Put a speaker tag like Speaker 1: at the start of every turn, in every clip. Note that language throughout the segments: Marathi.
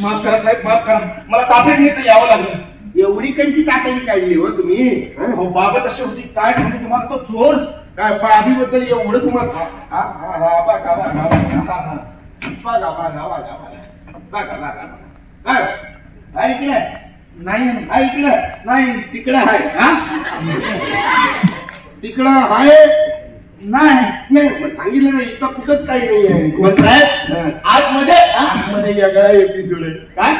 Speaker 1: माफ करा साहेब, माफ करा. मला तातडीने इथं यावं लागलं.
Speaker 2: एवढी कंची तातडी काढली हो तुम्ही?
Speaker 1: हो बाबा तशी होती, काय सांगू तुम्हाला तो चोर.
Speaker 2: काय बाबीबद्दल एवढं तुम्हाला? इकडे
Speaker 1: नाही
Speaker 2: इकडे
Speaker 1: नाही
Speaker 2: तिकडे आहे. तिकडं आहे नाही सांगितलं नाही. इथं कुठंच काही नाही आहे.
Speaker 1: कोण साहेब?
Speaker 2: आतमध्ये आतमध्ये वेगळा एपिसोड आहे. काय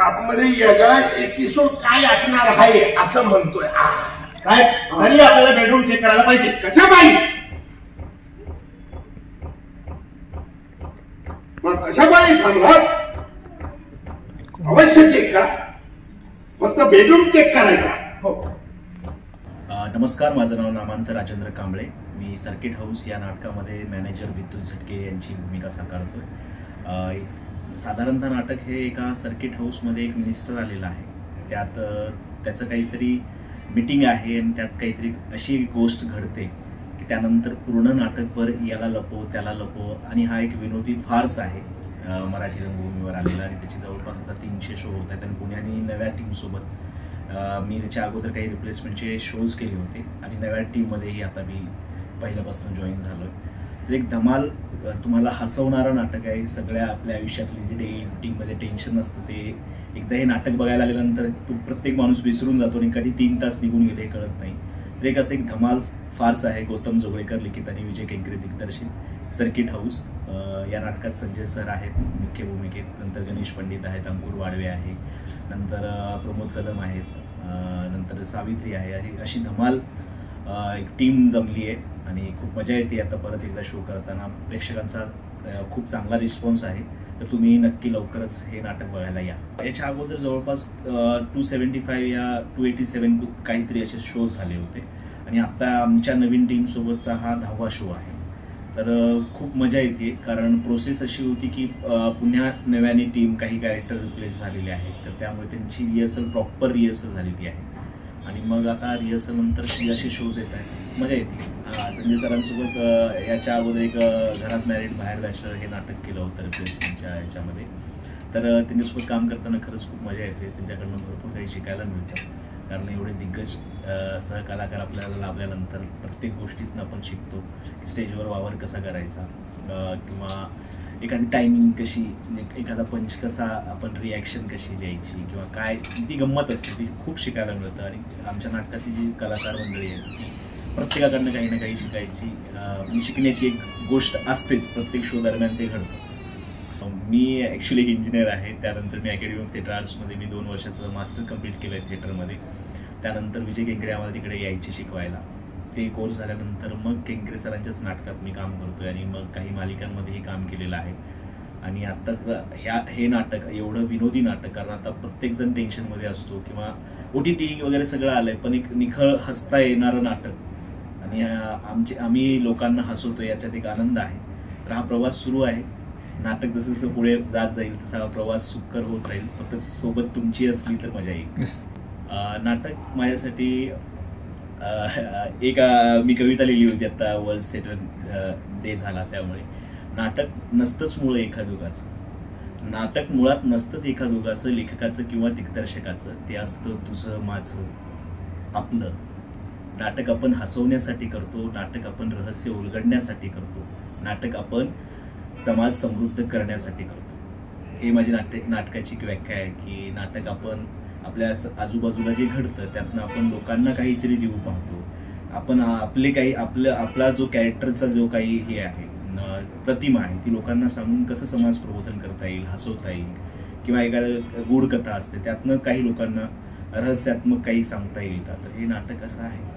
Speaker 2: आतमध्ये वेगळा एपिसोड काय असणार आहे असं म्हणतोय
Speaker 1: साहेब. तरी आपल्याला बेडरूम चेक करायला पाहिजे.
Speaker 2: कशा पाहिजे? मग कशा पाहिजे थांबला? अवश्य चेक करा. फक्त बेडरूम चेक करायचा. हो.
Speaker 3: नमस्कार, माझं नाव नामांतर राजेंद्र कांबळे. मी सर्किट हाऊस या नाटकामध्ये मॅनेजर विद्युत झटके यांची भूमिका साकारतोय. साधारणतः नाटक हे एका सर्किट हाऊसमध्ये एक मिनिस्टर आलेला आहे. त्यात त्याचं काहीतरी मीटिंग आहे आणि त्यात काहीतरी अशी गोष्ट घडते की त्यानंतर पूर्ण नाटकभर याला लपो त्याला लपो. आणि हा एक विनोदी फार्स आहे मराठी रंगभूमीवर आलेला. आणि त्याची जवळपास आता 300 शो होत आहेत. आणि पुण्याने नव्या टीमसोबत मी त्याच्या अगोदर काही रिप्लेसमेंटचे शोज केले होते आणि नव्या टीममध्येही आता मी पहिल्यापासून जॉईन झालो आहे. तर एक धमाल तुम्हाला हसवणारं नाटक आहे. सगळ्या आपल्या आयुष्यातली जे डेली रुटीनमध्ये टेन्शन असतं ते एकदा हे नाटक बघायला आल्यानंतर तो प्रत्येक माणूस विसरून जातो आणि कधी 3 तास निघून गेले कळत नाही. तर एक असं एक धमाल फार्स आहे. गौतम जोगळेकर लिखित आणि विजय केंकरे दिग्दर्शित सर्किट हाऊस. या नाटकात संजय सर आहेत मुख्य भूमिकेत. नंतर गणेश पंडित आहेत, अंकुर वाडवे आहे, नंतर प्रमोद कदम आहेत, नंतर सावित्री आहे. अशी धमाल एक टीम जमली आहे आणि खूप मजा येते आता परत एकदा शो करताना. प्रेक्षकांचा खूप चांगला रिस्पॉन्स आहे. तर तुम्ही नक्की लवकरच हे नाटक बघायला या. याच्या अगोदर जवळपास 275 या 287 काहीतरी असे शो झाले होते आणि आत्ता आमच्या नवीन टीमसोबतचा हा 10वा शो आहे. तर खूप मजा येते कारण प्रोसेस अशी होती की पुन्हा नव्याने टीम काही कॅरेक्टर रिप्लेस झालेले आहेत. तर त्यामुळे त्यांची रिहर्सल प्रॉपर रिहर्सल झालेली आहे आणि मग आता रिहर्सल नंतर असे शोज येत आहेत. मजा येते. संजय सरांसोबत याच्या अगोदर एक घरात मॅरिड बाहेर बॅचलर हे नाटक केलं होतं रिप्लेसमेंटच्या याच्यामध्ये. तर त्यांच्यासोबत काम करताना खरंच खूप मजा येते. त्यांच्याकडनं भरपूर काही शिकायला मिळतं कारण एवढे दिग्गज सहकलाकार आपल्याला लाभल्यानंतर प्रत्येक गोष्टीतनं आपण शिकतो. स्टेजवर वावर कसा करायचा किंवा एखादी टायमिंग कशी, एखादा पंच कसा, आपण रिॲक्शन कशी द्यायची किंवा काय, ती गंमत असते. ती खूप शिकायला मिळतं. आणि आमच्या नाटकाची जी कलाकार मंडळी आहे ती प्रत्येकाकडनं काही ना काही शिकायची शिकण्याची एक गोष्ट असतेच. प्रत्येक शो दरम्यान ते घडतं. मी ॲक्च्युली एक इंजिनियर आहे. त्यानंतर मी अकॅडमी ऑफ थिएटर आर्ट्समध्ये मी 2 वर्षाचं मास्टर कंप्लीट केलं आहे थिएटरमध्ये. त्यानंतर विजय केंकरे आम्हाला तिकडे यायचे शिकवायला. ते कोर्स झाल्यानंतर मग केंकरे सरांच्याच नाटकात मी काम करतो आहे आणि मग काही मालिकांमध्येही काम केलेलं आहे. आणि आत्ता हे नाटक एवढं विनोदी नाटक, कारण आता प्रत्येकजण टेन्शनमध्ये असतो किंवा OTT वगैरे सगळं आलं आहे, पण एक निखळ हसता येणारं नाटक आणि आम्ही लोकांना हसवतो याच्यात एक आनंद आहे. तर हा प्रवास सुरू आहे. नाटक जसं जसं पुढे जात जाईल तसा हा प्रवास सुकर होत राहील. फक्त सोबत तुमची असली तर मजा येईल. नाटक माझ्यासाठी एक मी कविता लिहिली होती आता वर्ल्ड थिएटर डे झाला त्यामुळे. नाटक नसतंच मुळं एखादोघाचं. नाटक मुळात नसतंच एखादोघाचं, लेखकाचं किंवा दिग्दर्शकाचं. ते असतं तुझं माझं आपलं. नाटक आपण हसवण्यासाठी करतो. नाटक आपण रहस्य उलगडण्यासाठी करतो. नाटक आपण समाज समृद्ध करण्यासाठी करतो. हे माझी नाटकाची एक व्याख्या आहे की नाटक आपण आपल्या आजूबाजूला जे घडतं त्यातनं आपण लोकांना काहीतरी देऊ पाहतो. आपण आपला जो कॅरेक्टरचा जो काही हे आहे प्रतिमा आहे ती लोकांना सांगून कसं समाज प्रबोधन करता येईल, हसवता येईल. किंवा एखादं गूढ कथा असते त्यातनं काही लोकांना रहस्यात्मक काही सांगता येईल का. तर हे नाटक असं आहे.